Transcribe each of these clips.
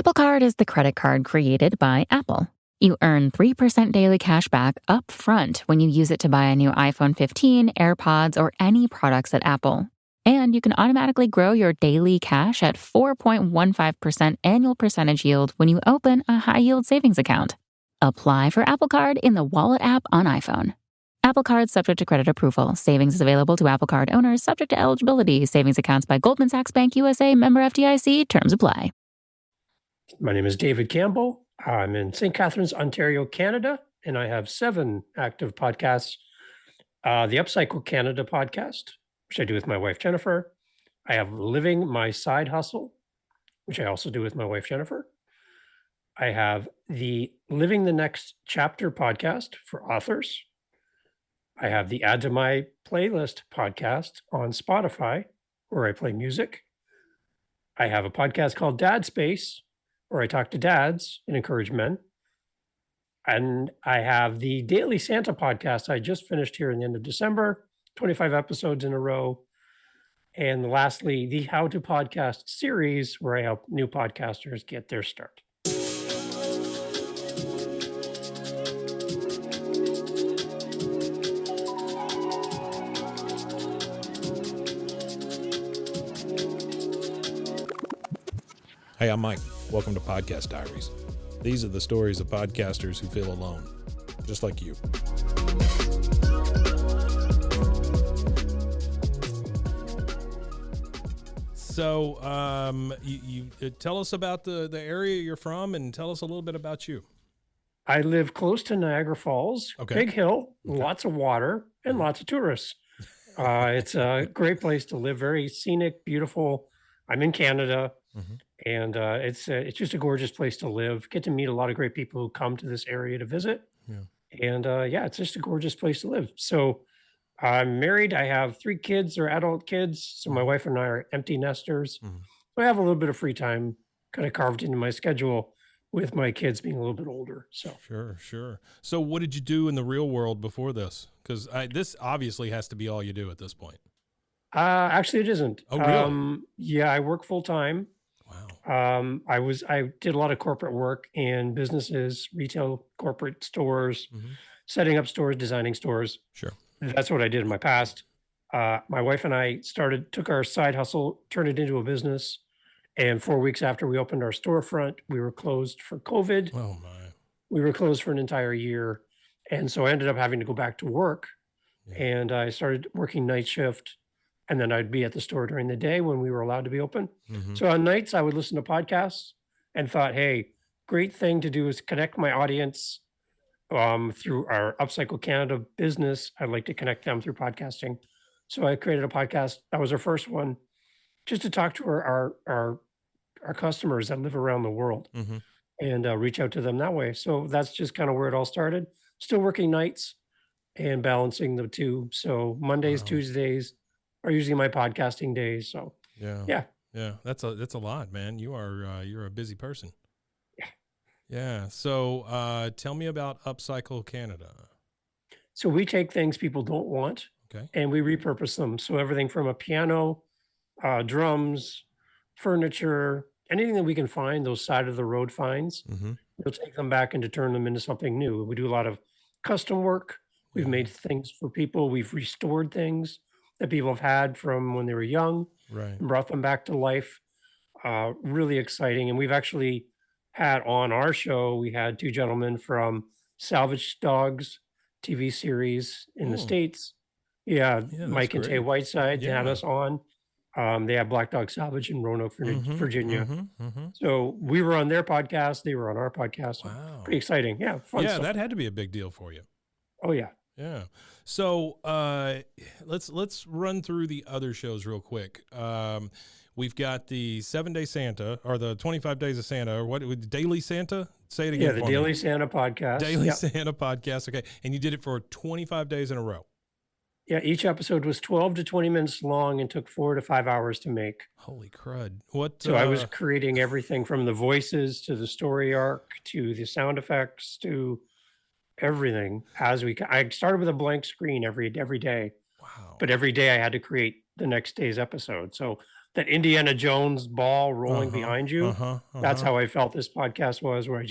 Apple Card is the credit card created by Apple. You earn 3% daily cash back up front when you use it to buy a new iPhone 15, AirPods, or any products at Apple. And you can automatically grow your daily cash at 4.15% annual percentage yield when you open a high-yield savings account. Apply for Apple Card in the Wallet app on iPhone. Apple Card subject to credit approval. Savings is available to Apple Card owners subject to eligibility. Savings accounts by Goldman Sachs Bank USA, member FDIC. Terms apply. My name is David Campbell. I'm in St. Catharines, Ontario, Canada, and I have 7 active podcasts. The Upcycle Canada podcast, which I do with my wife, Jennifer. I have Living My Side Hustle, which I also do with my wife, Jennifer. I have the Living the Next Chapter podcast for authors. I have the Add to My Playlist podcast on Spotify, where I play music. I have a podcast called Dad Space, where I talk to dads and encourage men. And I have the Daily Santa podcast I just finished here in the end of December, 25 episodes in a row. And lastly, the How to Podcast series, where I help new podcasters get their start. Hey, I'm Mike. Welcome to Podcast Diaries. These are the stories of podcasters who feel alone, just like you. So, you tell us about the area you're from, and tell us a little bit about you. I live close to Niagara Falls, Big Hill, lots of water, and lots of tourists. It's a great place to live, very scenic, beautiful. I'm in Canada. And it's just a gorgeous place to live. Get to meet a lot of great people who come to this area to visit. And it's just a gorgeous place to live. So I'm married. I have 3 kids. They're adult kids. So my wife and I are empty nesters. So I have a little bit of free time kind of carved into my schedule with my kids being a little bit older. So Sure. So what did you do in the real world before this? Because this obviously has to be all you do at this point. Actually, it isn't. Oh, really? Yeah, I work full time. Wow. I did a lot of corporate work in businesses, retail, corporate stores, setting up stores, designing stores. Sure. That's what I did in my past. My wife and I took our side hustle, turned it into a business. And 4 weeks after we opened our storefront, we were closed for COVID. Oh my. We were closed for an entire year. And so I ended up having to go back to work. And I started working night shift. And then I'd be at the store during the day when we were allowed to be open. So on nights, I would listen to podcasts and thought, hey, great thing to do is connect my audience through our Upcycle Canada business. I'd like to connect them through podcasting. So I created a podcast. That was our first one, just to talk to our customers that live around the world and reach out to them that way. So that's just kind of where it all started. Still working nights and balancing the two. So Mondays, Tuesdays are usually my podcasting days. So yeah, that's a lot, man. You're a busy person. Yeah. So tell me about Upcycle Canada. So we take things people don't want and we repurpose them. So everything from a piano, drums, furniture, anything that we can find, those side of the road finds, we'll take them back and to turn them into something new. We do a lot of custom work. We've made things for people. We've restored things that people have had from when they were young, and brought them back to life. Really exciting. And we've actually had on our show, we had 2 gentlemen from Salvage Dogs TV series in the States. Mike and Tay Whiteside had us on. They have Black Dog Salvage in Roanoke, Virginia. So we were on their podcast. They were on our podcast. Wow. Pretty exciting. Yeah. Fun stuff. That had to be a big deal for you. Oh, yeah. Yeah. So let's run through the other shows real quick. We've got the 7-Day Santa, or the 25 Days of Santa, or what? Daily Santa? Say it again. Yeah, the Daily Santa podcast. Daily Santa podcast. Okay. And you did it for 25 days in a row. Yeah, each episode was 12 to 20 minutes long and took 4 to 5 hours to make. Holy crud. So I was creating everything from the voices to the story arc to the sound effects to everything. I started with a blank screen every day. Wow. But every day I had to create the next day's episode. So that Indiana Jones ball rolling behind you. That's how I felt this podcast was, where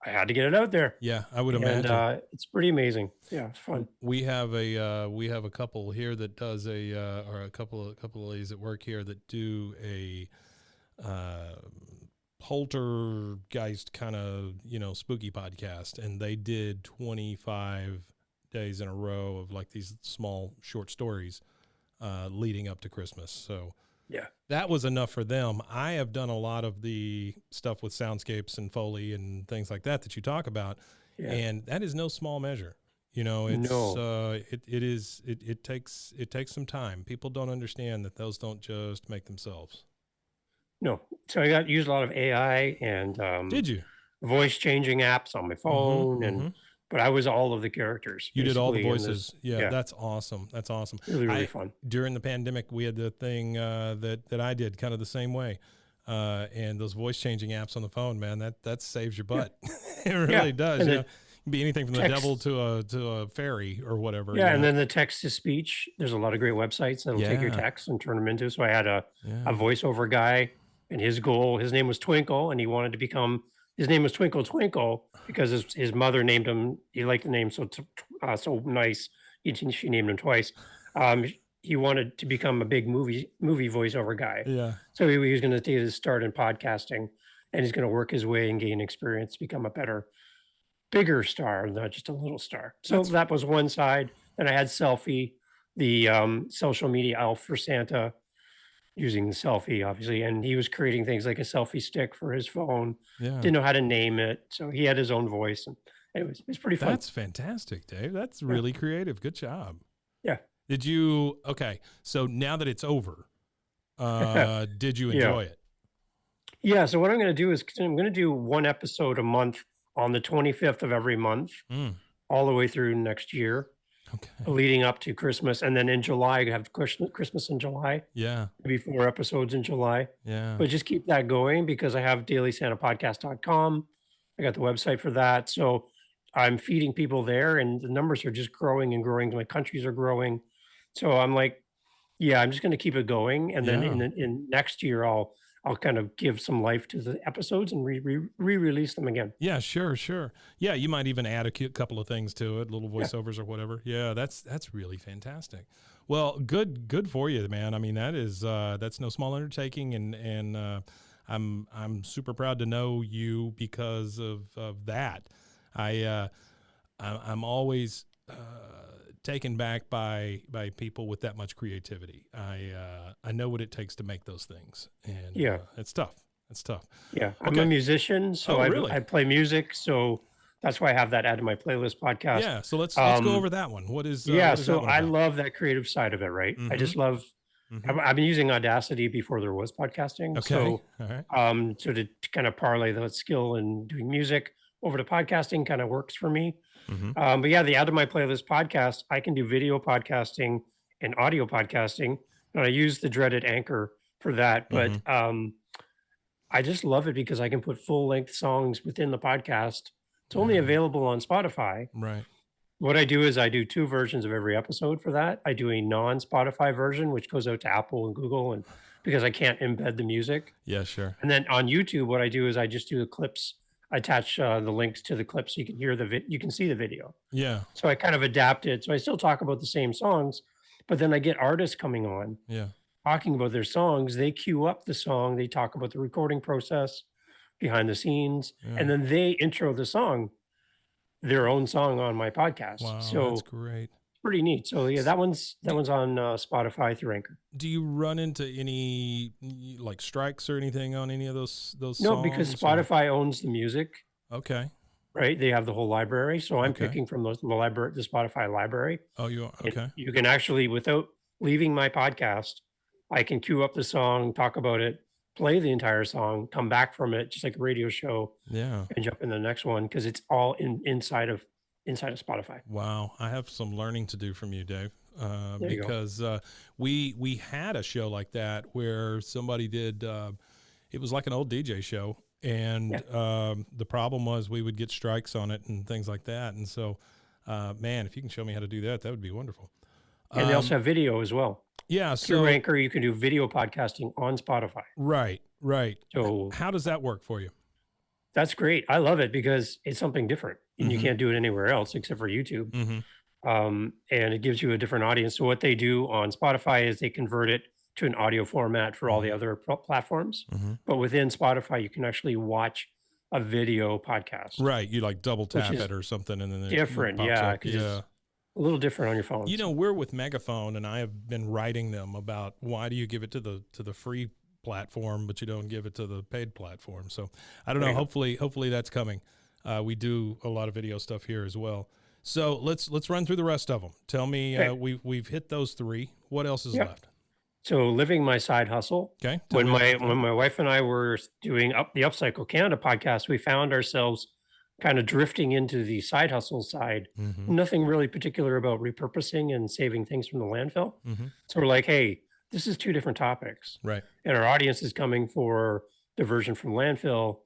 I had to get it out there. Yeah, I would And imagine. it's pretty amazing. Yeah, it's fun. We have a couple here that does or a couple of ladies at work here that do a poltergeist kind of, spooky podcast, and they did 25 days in a row of like these small short stories leading up to Christmas. So yeah, that was enough for them. I have done a lot of the stuff with soundscapes and Foley and things like that you talk about. Yeah. And that is no small measure. It takes some time. People don't understand that those don't just make themselves. No. So I used a lot of AI and did you voice changing apps on my phone but I was all of the characters. You did all the voices. Yeah, that's awesome. That's awesome. Really fun. During the pandemic, we had the thing that I did kind of the same way. And those voice changing apps on the phone, man, that saves your butt. It really does. Yeah. Be anything from the devil to a fairy or whatever. Yeah, and then the text to speech. There's a lot of great websites that'll take your text and turn them into. So I had a voiceover guy, and his name was Twinkle, and he wanted to become. His name was Twinkle Twinkle because his mother named him. He liked the name so nice. She named him twice. He wanted to become a big movie voiceover guy. Yeah. So he was going to take his start in podcasting, and he's going to work his way and gain experience, become a bigger star, not just a little star. So that was one side. Then I had Selfie, the social media elf for Santa, using the selfie, obviously. And he was creating things like a selfie stick for his phone. Yeah. Didn't know how to name it. So he had his own voice. And it was pretty fun. That's fantastic, Dave. That's really creative. Good job. Yeah. Okay. So now that it's over, did you enjoy it? Yeah. So what I'm going to do is I'm going to do one episode a month on the 25th of every month, all the way through next year. Okay. Leading up to Christmas. And then in July, I have Christmas in July. Yeah. Maybe 4 episodes in July. Yeah. But just keep that going because I have dailysantapodcast.com. I got the website for that. So I'm feeding people there and the numbers are just growing and growing. My countries are growing. So I'm like, I'm just going to keep it going. And then in next year, I'll kind of give some life to the episodes and re-release them again. Yeah, sure. Yeah, you might even add a couple of things to it, little voiceovers or whatever. Yeah, that's really fantastic. Well, good for you, man. I mean, that's no small undertaking, and I'm super proud to know you because of that. I'm always taken back by people with that much creativity. I know what it takes to make those things, and it's tough. Yeah, I'm a musician, so I play music, so that's why I have that added to my playlist podcast. Yeah, so let's go over that one. What is so I love that creative side of it, right? I just love. I've been using Audacity before there was podcasting. Okay. So, all right. So to kind of parlay that skill in doing music over to podcasting kind of works for me. But the Out of My Playlist podcast, I can do video podcasting and audio podcasting. And I use the dreaded Anchor for that. But I just love it because I can put full length songs within the podcast. It's only available on Spotify. Right. What I do is I do 2 versions of every episode for that. I do a non-Spotify version, which goes out to Apple and Google, and because I can't embed the music. Yeah, sure. And then on YouTube, what I do is I just do the clips. I attach the links to the clips so you can hear you can see the video. Yeah. So I kind of adapt it. So I still talk about the same songs, but then I get artists coming on. Yeah. Talking about their songs. They cue up the song. They talk about the recording process, behind the scenes, and then they intro the song, their own song on my podcast. Wow, so that's great. Pretty neat. So that one's on Spotify through Anchor. Do you run into any like strikes or anything on any of those songs? No, because Spotify owns the music. Okay. Right, they have the whole library, so I'm picking from the Spotify library. Oh, you are? Okay. You can actually, without leaving my podcast, I can queue up the song, talk about it, play the entire song, come back from it, just like a radio show. Yeah. And jump in the next one because it's all inside of Spotify. Wow, I have some learning to do from you, Dave. Because we had a show like that where somebody did. It was like an old DJ show, and the problem was we would get strikes on it and things like that. And so, man, if you can show me how to do that, that would be wonderful. And they also have video as well. Yeah. Through So Anchor, you can do video podcasting on Spotify. right. So How does that work for you? that's great. I love it because it's something different and you Mhm. can't do it anywhere else except for YouTube. Mhm. And it gives you a different audience. So what they do on Spotify is they convert it to an audio format for all the other platforms. Mhm. But within Spotify, you can actually watch a video podcast, Right. You like double which tap is it or something, and then it different. pops Yeah, up. because Yeah. it's a little different on your phone. You know, we're with Megaphone, and I have been writing them about why do you give it to the free platform, but you don't give it to the paid platform. So I don't know. Hopefully that's coming. We do a lot of video stuff here as well. So let's run through the rest of them. Tell me, Okay. we've hit those three. What else is Yep. left? So living my side hustle. Okay. When my wife and I were doing the Upcycle Canada podcast, we found ourselves kind of drifting into the side hustle side. Mm-hmm. Nothing really particular about repurposing and saving things from the landfill. Mm-hmm. So we're like, hey, this is two different topics. Right. And our audience is coming for diversion from landfill.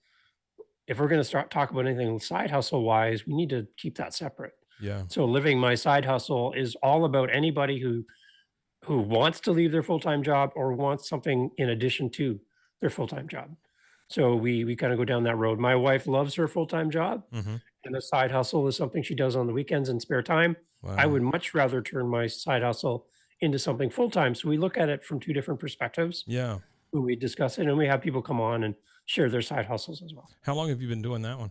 If we're going to start talk about anything side hustle wise, we need to keep that separate. Yeah. So living my side hustle is all about anybody who wants to leave their full-time job or wants something in addition to their full-time job. So we kind of go down that road. My wife loves her full-time job, Mm-hmm. and the side hustle is something she does on the weekends and spare time. Wow. I would much rather turn my side hustle into something full-time. So we look at it from two different perspectives Yeah. when we discuss it, and we have people come on and share their side hustles as well. How long have you been doing that one?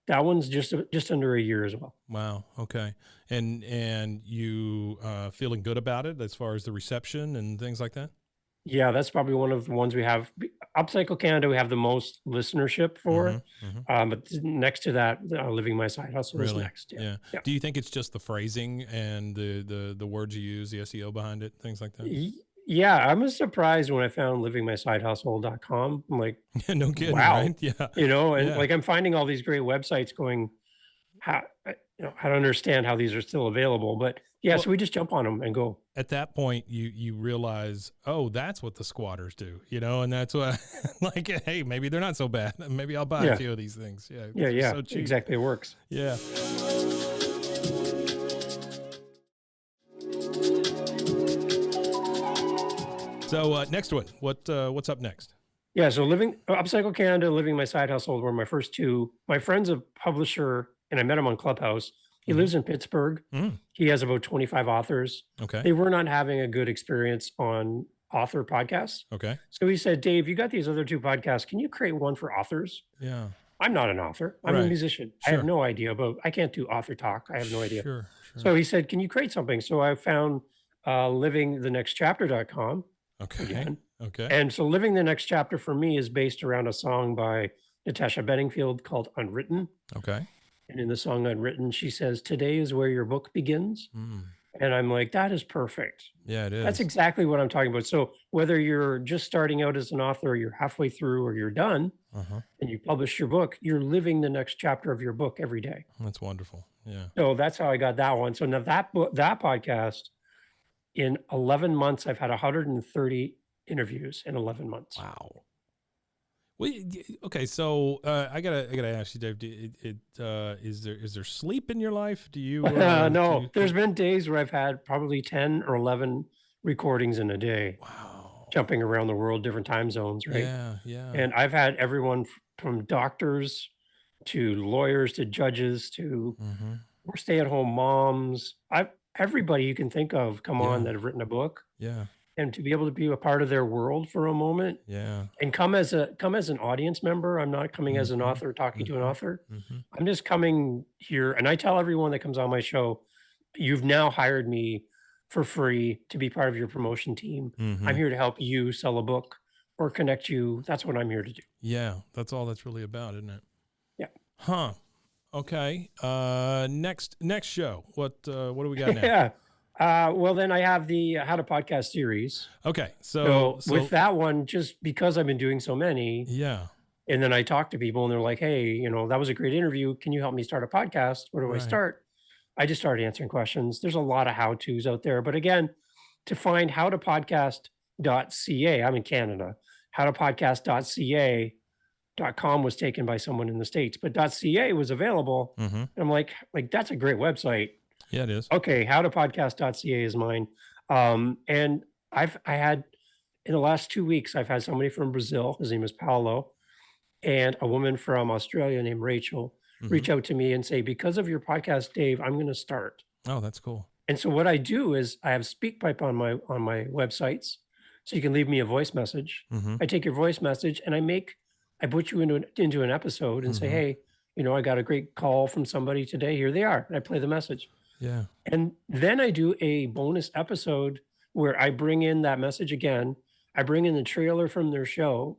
That one's just under a year as well. Wow. Okay. And you feeling good about it as far as the reception and things like that? Yeah, that's probably one of the ones we have. Upcycle Canada, we have the most listenership for. Mm-hmm. Mm-hmm. But next to that, living my side hustle is Really? next. Yeah. Yeah. Do you think it's just the phrasing and the words you use, the SEO behind it, things like that? Yeah, I was surprised when I found livingmysidehustle.com. I'm like, No kidding, wow, right? Yeah. and Yeah. like I'm finding all these great websites going, how, I don't understand how these are still available, but yeah, Well, so we just jump on them and go. At that point, you realize, oh, that's what the squatters do, and that's why, like, hey, maybe they're not so bad. Maybe I'll buy a few of these things. Yeah. Yeah, So cheap. exactly. It works. Yeah. So next one, what's up next? Yeah, so Upcycle Canada, living my side hustle were my first two. My friend's a publisher, and I met him on Clubhouse. He lives in Pittsburgh. He has about 25 authors. Okay. They were not having a good experience on author podcasts. Okay. So he said, Dave, you got these other two podcasts. Can you create one for authors? Yeah. I'm not an author. I'm a Right. musician. I Sure. have no idea I can't do author talk. I have no idea. Sure. So he said, can you create something? So I found livingthenextchapter.com Okay. again. Okay. And so living the next chapter for me is based around a song by Natasha Bedingfield called Unwritten. Okay. And in the song Unwritten, she says, today is where your book begins. And I'm like, that is perfect. Yeah, it is. That's exactly what I'm talking about. So whether you're just starting out as an author, or you're halfway through, or you're done, and you publish your book, you're living the next chapter of your book every day. That's wonderful. Yeah. So that's how I got that one. So now that podcast, in 11 months, I've had 130 interviews in 11 months. Wow. Well, okay, so I gotta ask you, Dave. Is there sleep in your life? Do you? No, there's been days where I've had probably 10 or 11 recordings in a day. Wow. Jumping around the world, different time zones, right? Yeah. And I've had everyone from doctors to lawyers to judges to stay-at-home moms. Everybody you can think of come on that have written a book. Yeah. And to be able to be a part of their world for a moment. Yeah. And come as an audience member. I'm not coming as an author talking to an author. I'm just coming here, and I tell everyone that comes on my show, you've now hired me for free to be part of your promotion team. I'm here to help you sell a book or connect you. That's what I'm here to do. Yeah, that's all that's really about, isn't it? Yeah. Huh. Okay. Next show. What do we got now? Yeah. Well, then I have the How to Podcast series. Okay. So with that one, just because I've been doing so many. Yeah. And then I talk to people and they're like, hey, that was a great interview. Can you help me start a podcast? Where do I start? I just started answering questions. There's a lot of how-tos out there. But again, to find howtopodcast.ca, I'm in Canada, howtopodcast.ca.com was taken by someone in the States, but .ca was available. And I'm like, that's a great website. Yeah, it is. Okay, howtopodcast.ca is mine. And I had in the last 2 weeks, I've had somebody from Brazil, his name is Paulo, and a woman from Australia named Rachel Hmm. reach out to me and say, "Because of your podcast, Dave, I'm gonna start." Oh, that's cool. And so what I do is I have SpeakPipe on my websites, so you can leave me a voice message. Hmm. I take your voice message and I put you into an episode and say, Hmm. "Hey, I got a great call from somebody today. Here they are." And I play the message. Yeah. And then I do a bonus episode where I bring in that message again. I bring in the trailer from their show.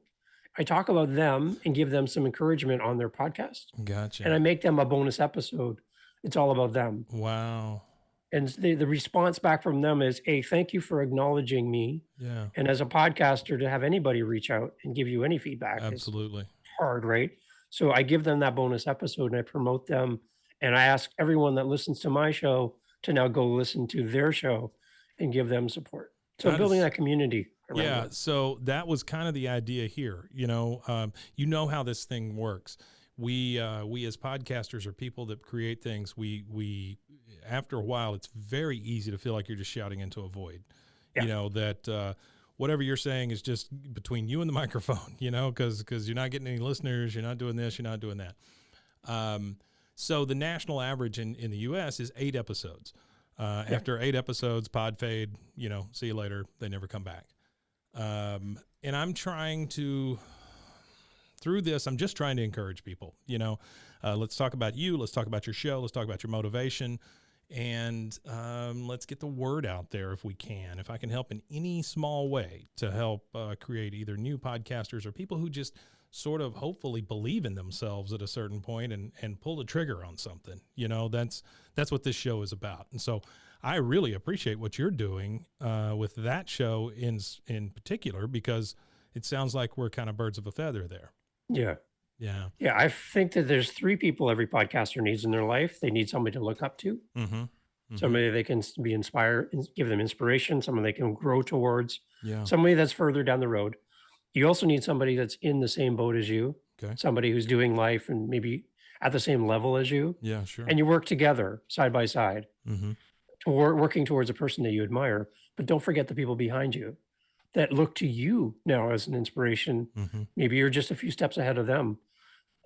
I talk about them and give them some encouragement on their podcast. And Gotcha. I make them a bonus episode. It's all about them. Wow. And the response back from them is, "Hey, thank you for acknowledging me." Yeah, And as a podcaster, to have anybody reach out and give you any feedback is absolutely. hard, right? So I give them that bonus episode and I promote them. And I ask everyone that listens to my show to now go listen to their show and give them support. So That building is, that community around yeah. them. So that was kind of the idea here. You know how this thing works. We as podcasters are people that create things. We after a while, it's very easy to feel like you're just shouting into a void. Yeah. That whatever you're saying is just between you and the microphone. Because you're not getting any listeners. You're not doing this. You're not doing that. So the national average in the U.S. is 8 episodes. After 8 episodes, pod fade, see you later. They never come back. And I'm through this, I'm just trying to encourage people, let's talk about you. Let's talk about your show. Let's talk about your motivation. And let's get the word out there if we can. If I can help in any small way to help create either new podcasters or people who just sort of hopefully believe in themselves at a certain point and pull the trigger on something, that's what this show is about. And so I really appreciate what you're doing with that show in particular, because it sounds like we're kind of birds of a feather there. Yeah. Yeah. Yeah. I think that there's 3 people every podcaster needs in their life. They need somebody to look up to, Mm-hmm. Mm-hmm. somebody they can be inspired and give them inspiration, someone they can grow towards, Yeah. somebody that's further down the road. You also need somebody that's in the same boat as you, Okay. somebody who's doing life and maybe at the same level as you. Yeah, sure. And you work together side by side, Mm-hmm. working towards a person that you admire. But don't forget the people behind you that look to you now as an inspiration. Mm-hmm. Maybe you're just a few steps ahead of them.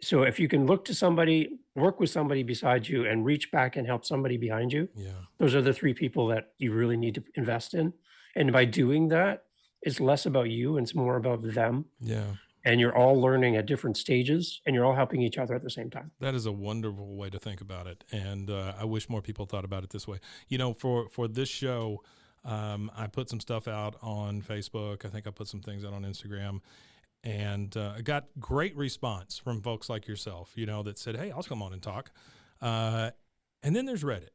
So if you can look to somebody, work with somebody beside you, and reach back and help somebody behind you, Yeah. those are the 3 people that you really need to invest in. And by doing that, it's less about you and it's more about them. Yeah. And you're all learning at different stages and you're all helping each other at the same time. That is a wonderful way to think about it. And I wish more people thought about it this way. For this show, I put some stuff out on Facebook. I think I put some things out on Instagram. And I got great response from folks like yourself, that said, "Hey, I'll come on and talk." And then there's Reddit.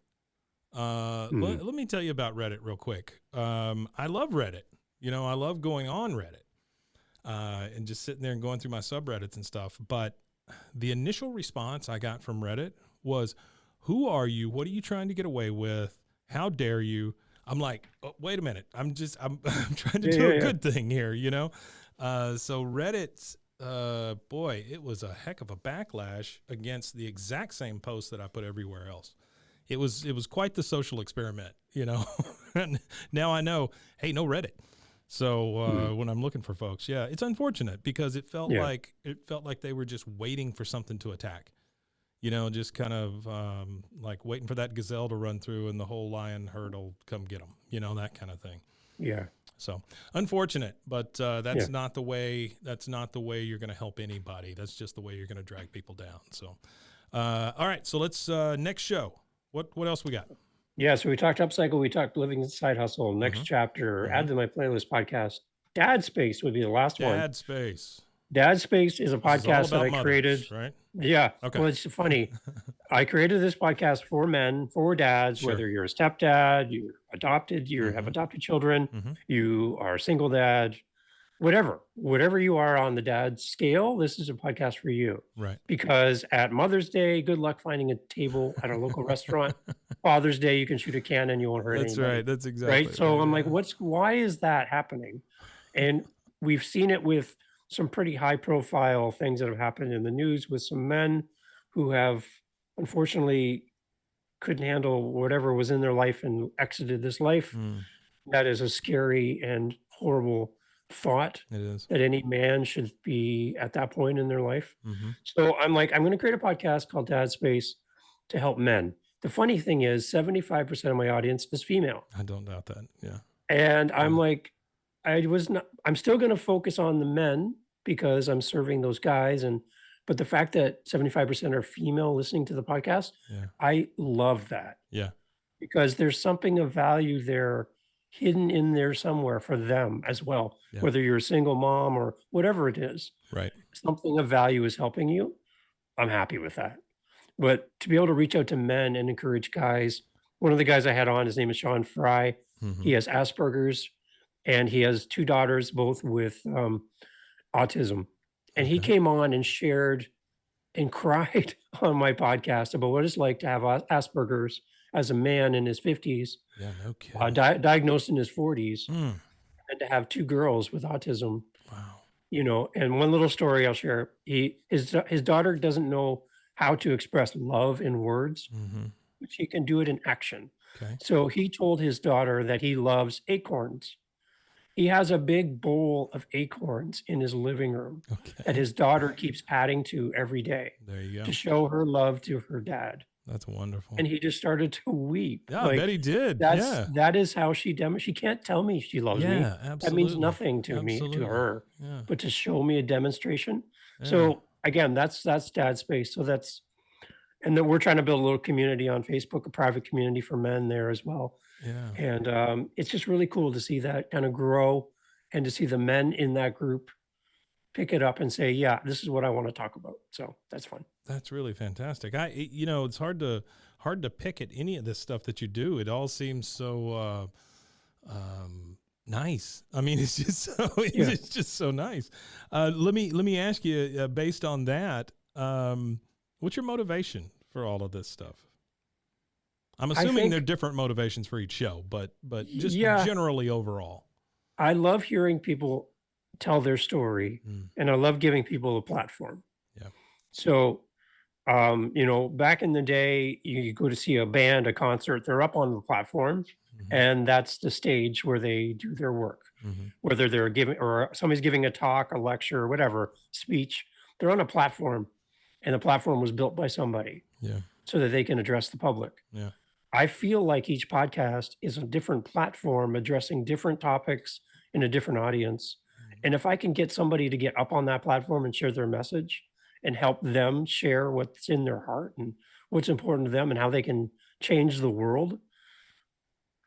Let me tell you about Reddit real quick. I love Reddit. I love going on Reddit and just sitting there and going through my subreddits and stuff. But the initial response I got from Reddit was, "Who are you? What are you trying to get away with? How dare you?" I'm like, oh, wait a minute. I'm trying to do a good thing here, So Reddit, boy, it was a heck of a backlash against the exact same post that I put everywhere else. It was quite the social experiment, Now I know, hey, no Reddit. So when I'm looking for folks, it's unfortunate because it felt like they were just waiting for something to attack. Just kind of like waiting for that gazelle to run through and the whole lion herd will come get them, that kind of thing. Yeah. So unfortunate, but that's not the way you're going to help anybody. That's just the way you're going to drag people down. So, all right. So let's next show. What else we got? Yeah. So we talked Upcycle. We talked Living Side Hustle. Next chapter. Add to my playlist podcast. Dad Space would be the last one. Dad Space. Dad Space is a podcast that I created. Right? Yeah. Okay. Well, it's funny. I created this podcast for men, for dads, whether you're a stepdad, you're adopted, you have adopted children, you are a single dad, whatever you are on the dad scale, this is a podcast for you. Right. Because at Mother's Day, good luck finding a table at a local restaurant. Father's Day, you can shoot a cannon, you won't hurt anybody. That's right. That's exactly right. So I'm like, why is that happening? And we've seen it with some pretty high profile things that have happened in the news with some men who have unfortunately couldn't handle whatever was in their life and exited this life. That is a scary and horrible thought It is. that any man should be at that point in their life. Mm-hmm. So I'm like, I'm going to create a podcast called Dad Space to help men. The funny thing is 75% of my audience is female. I don't doubt that. Yeah. And I'm Yeah. like, I'm still going to focus on the men because I'm serving those guys. But the fact that 75% are female listening to the podcast, Yeah. I love that. Yeah. Because there's something of value there hidden in there somewhere for them as well. Yeah. Whether you're a single mom or whatever it is, Right. something of value is helping you. I'm happy with that. But to be able to reach out to men and encourage guys, one of the guys I had on, his name is Sean Fry. Mm-hmm. He has Asperger's and he has 2 daughters, both with autism. And he Okay. came on and shared and cried on my podcast about what it's like to have Asperger's as a man in his 50s, Yeah. No kidding. diagnosed in his 40s, Mm. and to have 2 girls with autism. Wow. You know, and one little story I'll share. His daughter doesn't know how to express love in words, Mm-hmm. but she can do it in action. Okay. So he told his daughter that he loves acorns. He has a big bowl of acorns in his living room that Okay. his daughter keeps adding to every day There you go. to show her love to her dad. That's wonderful. And he just started to weep. Yeah, I bet he did. That's Yeah. that is how she she can't tell me she loves me. Yeah. That Absolutely. means nothing to me, Absolutely. to her, Yeah. but to show me a demonstration. Yeah. So again, that's Dad Space. So and then we're trying to build a little community on Facebook, a private community for men there as well. Yeah. And it's just really cool to see that kind of grow and to see the men in that group pick it up and say, yeah, this is what I want to talk about. So that's fun. That's really fantastic. It's hard to pick at any of this stuff that you do. It all seems so nice. I mean, it's just so Yeah. it's just so nice. Let me ask you, based on that, what's your motivation for all of this stuff? I'm assuming think- there are different motivations for each show, but just Yeah. generally overall. I love hearing people tell their story, Mm. and I love giving people a platform. Yeah. So, back in the day, you go to see a band, a concert, they're up on the platform, Mhm. and that's the stage where they do their work. Mhm. Whether they're giving or somebody's giving a talk, a lecture, or whatever, speech, they're on a platform, and the platform was built by somebody Yeah. so that they can address the public. Yeah. I feel like each podcast is a different platform addressing different topics in a different audience. And if I can get somebody to get up on that platform and share their message and help them share what's in their heart and what's important to them and how they can change the world,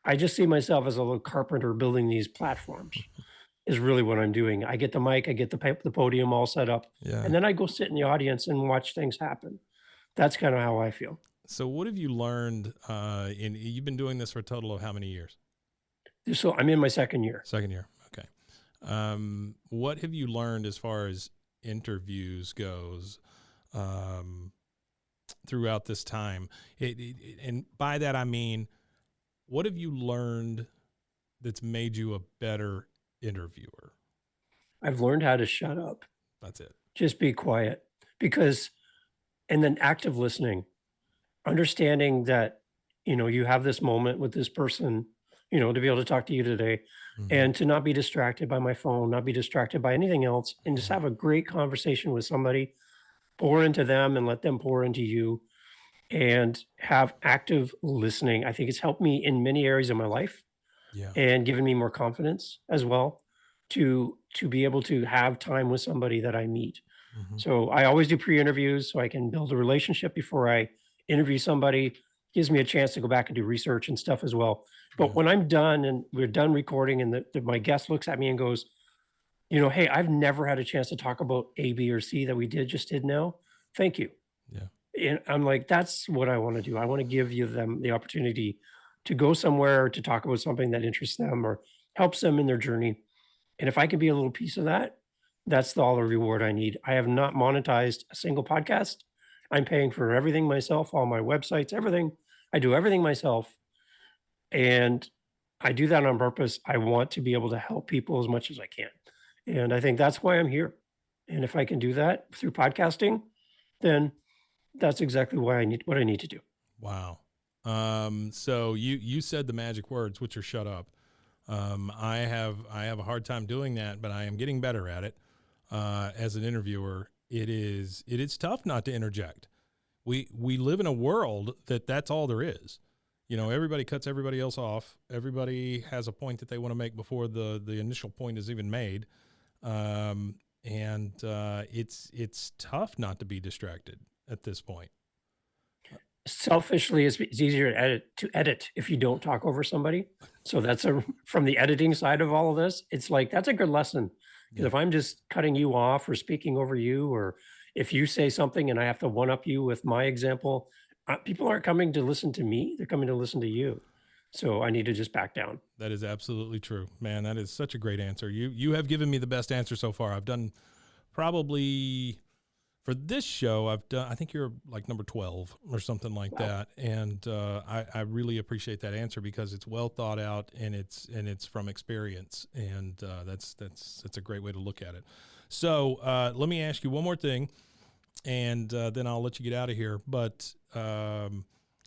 I just see myself as a little carpenter building these platforms is really what I'm doing. I get the mic, I get the podium all set up, Yeah. and then I go sit in the audience and watch things happen. That's kind of how I feel. So what have you learned you've been doing this for a total of how many years? So I'm in my second year. Second year. Okay. What have you learned as far as interviews goes throughout this time? And by that, I mean, what have you learned that's made you a better interviewer? I've learned how to shut up, That's it. just be quiet and then active listening, understanding that, you have this moment with this person, to be able to talk to you today Mhm. and to not be distracted by my phone, not be distracted by anything else, and just Yeah. have a great conversation with somebody, pour into them and let them pour into you and have active listening. I think it's helped me in many areas of my life Yeah. and given me more confidence as well to be able to have time with somebody that I meet. Mhm. So I always do pre-interviews so I can build a relationship before I interview somebody. Gives me a chance to go back and do research and stuff as well. But Yeah. when I'm done and we're done recording and my guest looks at me and goes, hey, I've never had a chance to talk about A, B, or C that we just did now. Thank you. Yeah. And I'm like, that's what I want to do. I want to give them the opportunity to go somewhere to talk about something that interests them or helps them in their journey. And if I can be a little piece of that, that's all the reward I need. I have not monetized a single podcast. I'm paying for everything myself, all my websites, everything. I do everything myself. And I do that on purpose. I want to be able to help people as much as I can. And I think that's why I'm here. And if I can do that through podcasting, then that's exactly what I need to do. Wow. So you said the magic words, which are shut up. I have a hard time doing that, but I am getting better at it. As an interviewer, it is tough not to interject. We live in a world that's all there is. You know, everybody cuts everybody else off. Everybody has a point that they want to make before the initial point is even made. It's tough not to be distracted at this point. Selfishly, it's easier to edit if you don't talk over somebody. So that's from the editing side of all of this. It's like, that's a good lesson. Because if I'm just cutting you off or speaking over you, or if you say something and I have to one up you with my example, people aren't coming to listen to me. They're coming to listen to you. So I need to just back down. That is absolutely true, man. That is such a great answer. You have given me the best answer so far. I've done probably for this show. I think you're like number 12 or something like that. And I really appreciate that answer because it's well thought out and it's from experience. And that's a great way to look at it. So let me ask you one more thing, and then I'll let you get out of here. But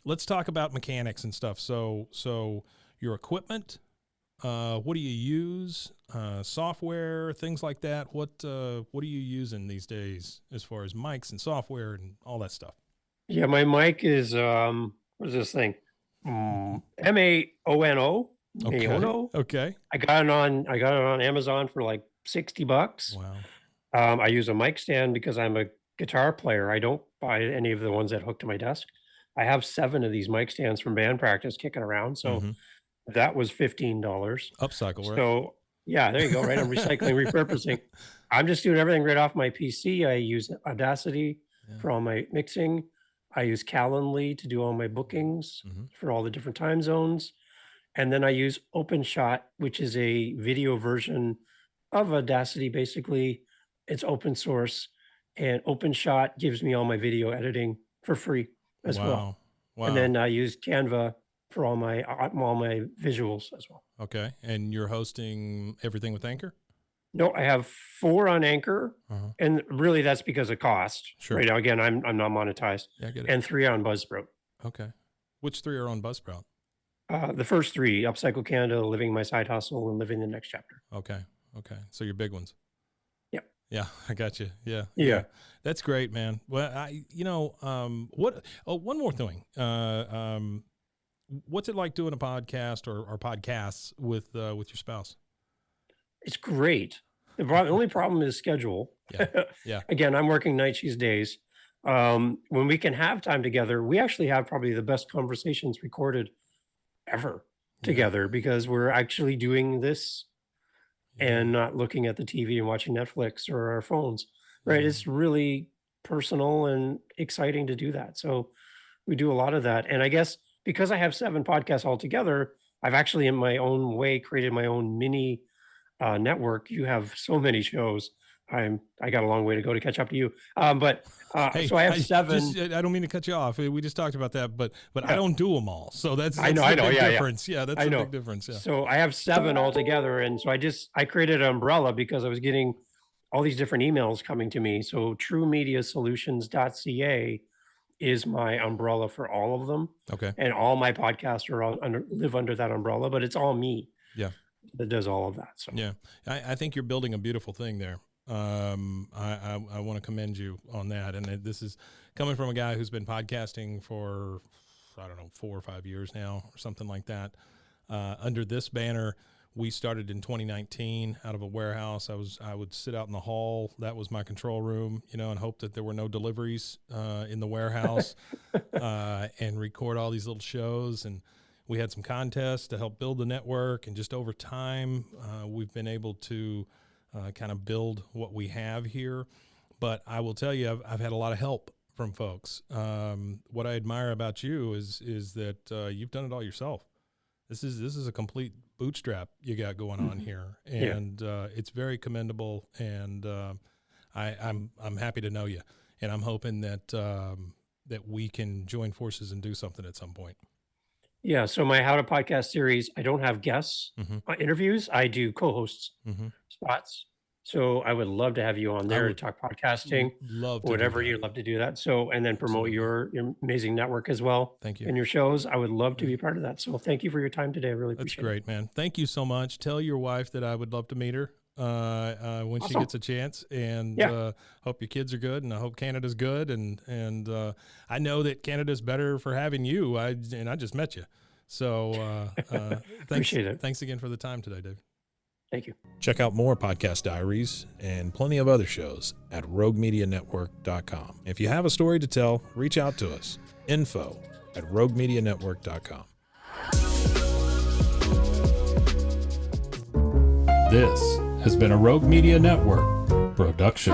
let's talk about mechanics and stuff. So your equipment, what do you use? Software, things like that. What are you using these days as far as mics and software and all that stuff? Yeah, my mic is what is this thing? Maono. Okay. Maono. Okay. I got it on Amazon for like $60. Wow. I use a mic stand because I'm a guitar player. I don't buy any of the ones that hook to my desk. I have 7 of these mic stands from band practice kicking around. So that was $15. Upcycle, right? So yeah, there you go. Right. I'm recycling, repurposing. I'm just doing everything right off my PC. I use Audacity for all my mixing. I use Calendly to do all my bookings for all the different time zones. And then I use OpenShot, which is a video version of Audacity. Basically, it's open source, and OpenShot gives me all my video editing for free as well. Wow. And then I use Canva for all my visuals as well. Okay. And you're hosting everything with Anchor? No, I have 4 on Anchor, and really that's because of cost. Sure. Right now, again, I'm not monetized. Yeah, I get it. And 3 on Buzzsprout. Okay. Which 3 are on Buzzsprout? The first 3: Upcycle Canada, Living My Side Hustle, and Living the Next Chapter. Okay. So your big ones. Yep. Yeah, I got you. Yeah. That's great, man. Well, one more thing. What's it like doing a podcast or podcasts with your spouse? It's great. The only problem is schedule. Yeah. Again, I'm working nights, she's days. When we can have time together, we actually have probably the best conversations recorded ever together because we're actually doing this and not looking at the TV and watching Netflix or our phones, right? It's really personal and exciting to do that. So we do a lot of that. And I guess because I have 7 podcasts altogether, I've actually in my own way created my own mini network. You have so many shows. I got a long way to go to catch up to you. Hey, so I have 7. I don't mean to cut you off. We just talked about that, but I don't do them all. So that's I know. The big difference. Yeah, that's the big difference. Yeah. So I have 7 altogether. And so I created an umbrella because I was getting all these different emails coming to me. So truemediasolutions.ca is my umbrella for all of them. Okay. And all my podcasts live under that umbrella, but it's all me. Yeah. That does all of that. So yeah, I think you're building a beautiful thing there. I want to commend you on that. And this is coming from a guy who's been podcasting for, 4 or 5 years now or something like that. Under this banner, we started in 2019 out of a warehouse. I would sit out in the hall. That was my control room, and hope that there were no deliveries in the warehouse and record all these little shows. And we had some contests to help build the network. And just over time, we've been able to kind of build what we have here. But I will tell you, I've had a lot of help from folks. What I admire about you is that you've done it all yourself. This is a complete bootstrap you got going on here, and it's very commendable. And I'm happy to know you, and I'm hoping that we can join forces and do something at some point. Yeah. So my How to Podcast series, I don't have guests interviews. I do co-hosts spots. So I would love to have you on there to talk podcasting, love to whatever do you'd love to do that. So, and then promote your amazing network as well. Thank you. And your shows. I would love to be part of that. So thank you for your time today. I really appreciate it. That's great, man. Thank you so much. Tell your wife that I would love to meet her when she gets a chance, and hope your kids are good, and I hope Canada's good. And I know that Canada's better for having you. I just met you. So appreciate it. Thanks again for the time today, Dave. Thank you. Check out more Podcast Diaries and plenty of other shows at roguemedianetwork.com. If you have a story to tell, reach out to us. info@roguemedianetwork.com. This has been a Rogue Media Network production.